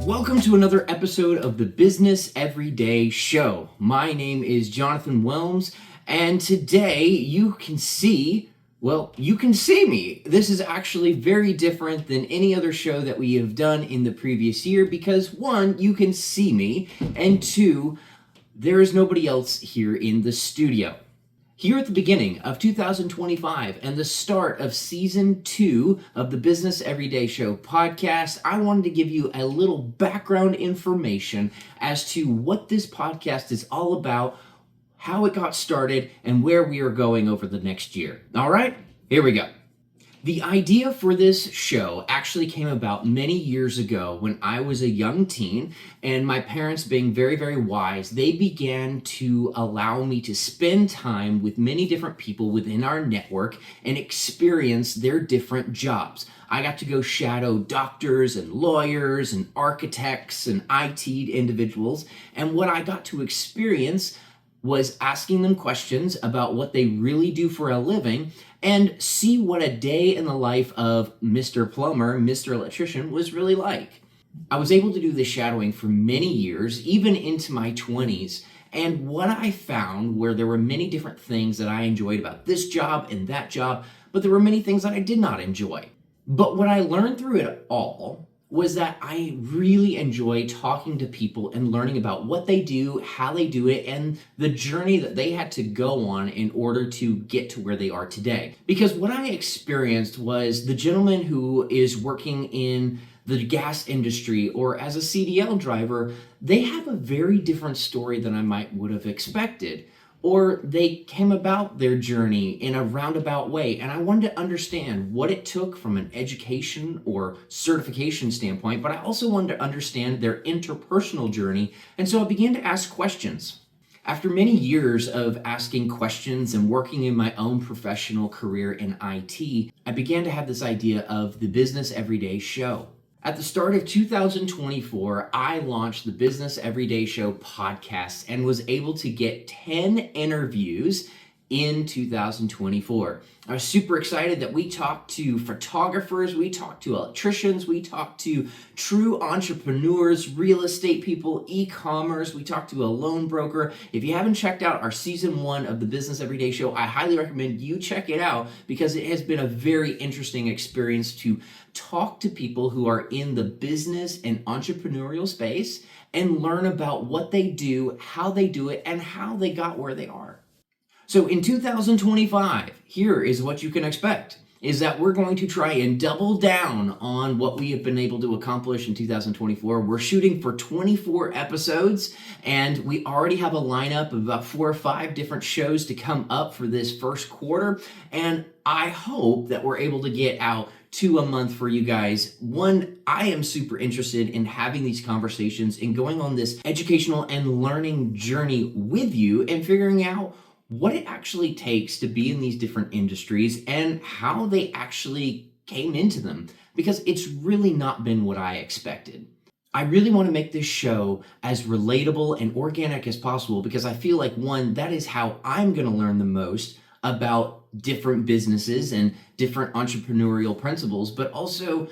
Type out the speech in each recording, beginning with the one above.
Welcome to another episode of the Business Everyday Show. My name is Jonathan Wilms, and today you can see me. This is actually very different than any other show that we have done in the previous year because one, you can see me, and two, there is nobody else here in the studio. Here at the beginning of 2025 and the start of season 2 of the Business Everyday Show podcast, I wanted to give you a little background information as to what this podcast is all about, how it got started, and where we are going over the next year. All right, here we go. The idea for this show actually came about many years ago when I was a young teen, and my parents, being very, very wise, they began to allow me to spend time with many different people within our network and experience their different jobs. I got to go shadow doctors and lawyers and architects and IT individuals, and what I got to experience was asking them questions about what they really do for a living and see what a day in the life of Mr. Plumber, Mr. Electrician was really like. I was able to do this shadowing for many years, even into my 20s, and what I found were there were many different things that I enjoyed about this job and that job, but there were many things that I did not enjoy. But what I learned through it all was that I really enjoy talking to people and learning about what they do, how they do it, and the journey that they had to go on in order to get to where they are today. Because what I experienced was the gentleman who is working in the gas industry or as a CDL driver, they have a very different story than I would have expected. Or they came about their journey in a roundabout way. And I wanted to understand what it took from an education or certification standpoint, but I also wanted to understand their interpersonal journey. And so I began to ask questions. After many years of asking questions and working in my own professional career in IT, I began to have this idea of the Business Everyday Show. At the start of 2024, I launched the Business Everyday Show podcast and was able to get 10 interviews in 2024. I was super excited that we talked to photographers, we talked to electricians, we talked to true entrepreneurs, real estate people, e-commerce, we talked to a loan broker. If you haven't checked out our season 1 of the Business Everyday Show, I highly recommend you check it out because it has been a very interesting experience to talk to people who are in the business and entrepreneurial space and learn about what they do, how they do it, and how they got where they are. So in 2025, here is what you can expect, is that we're going to try and double down on what we have been able to accomplish in 2024. We're shooting for 24 episodes, and we already have a lineup of about 4 or 5 different shows to come up for this first quarter, and I hope that we're able to get out 2 a month for you guys. One, I am super interested in having these conversations and going on this educational and learning journey with you and figuring out what it actually takes to be in these different industries and how they actually came into them, because it's really not been what I expected. I really want to make this show as relatable and organic as possible because I feel like, one, that is how I'm going to learn the most about different businesses and different entrepreneurial principles, but also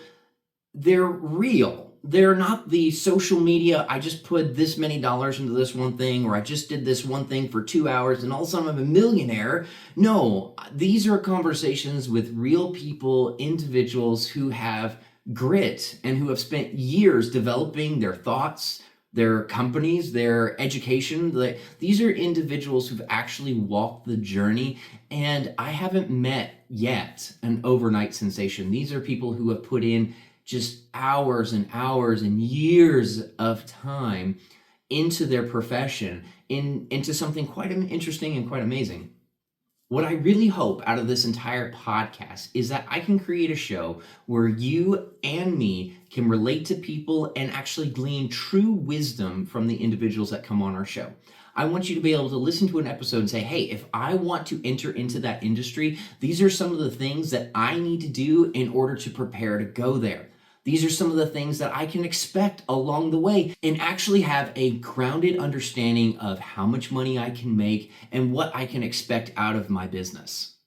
they're real. They're not the social media, I just put this many dollars into this one thing, or I just did this one thing for 2 hours and all of a sudden I'm a millionaire. No, these are conversations with real people, individuals who have grit and who have spent years developing their thoughts, their companies, their education. These are individuals who've actually walked the journey, and I haven't met yet an overnight sensation. These are people who have put in just hours and hours and years of time into their profession, into something quite interesting and quite amazing. What I really hope out of this entire podcast is that I can create a show where you and me can relate to people and actually glean true wisdom from the individuals that come on our show. I want you to be able to listen to an episode and say, hey, if I want to enter into that industry, these are some of the things that I need to do in order to prepare to go there. These are some of the things that I can expect along the way and actually have a grounded understanding of how much money I can make and what I can expect out of my business.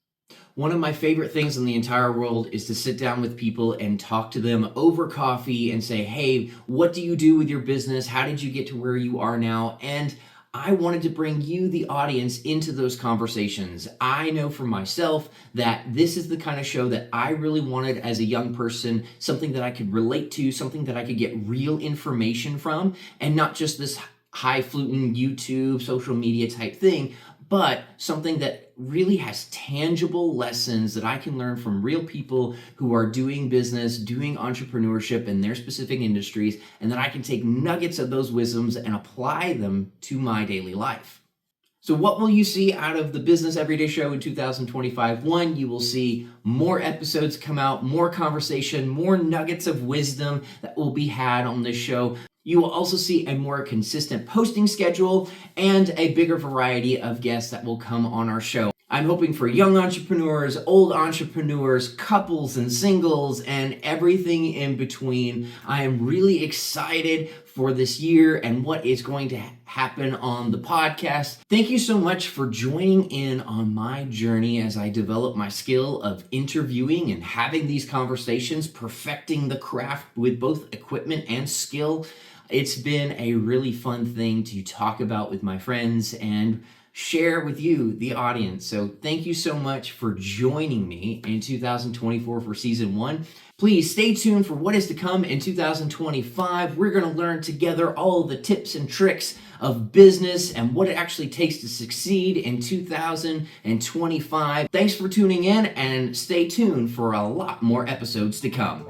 One of my favorite things in the entire world is to sit down with people and talk to them over coffee and say, hey, what do you do with your business? How did you get to where you are now? And I wanted to bring you, the audience, into those conversations. I know for myself that this is the kind of show that I really wanted as a young person, something that I could relate to, something that I could get real information from, and not just this highfalutin YouTube, social media type thing, but something that really has tangible lessons that I can learn from real people who are doing business, doing entrepreneurship in their specific industries, and that I can take nuggets of those wisdoms and apply them to my daily life. So what will you see out of the Business Everyday Show in 2025? One, you will see more episodes come out, more conversation, more nuggets of wisdom that will be had on this show. You will also see a more consistent posting schedule and a bigger variety of guests that will come on our show. I'm hoping for young entrepreneurs, old entrepreneurs, couples and singles, and everything in between. I am really excited for this year and what is going to happen on the podcast. Thank you so much for joining in on my journey as I develop my skill of interviewing and having these conversations, perfecting the craft with both equipment and skill. It's been a really fun thing to talk about with my friends and share with you, the audience. So thank you so much for joining me in 2024 for season 1. Please stay tuned for what is to come in 2025. We're going to learn together all of the tips and tricks of business and what it actually takes to succeed in 2025. Thanks for tuning in, and stay tuned for a lot more episodes to come.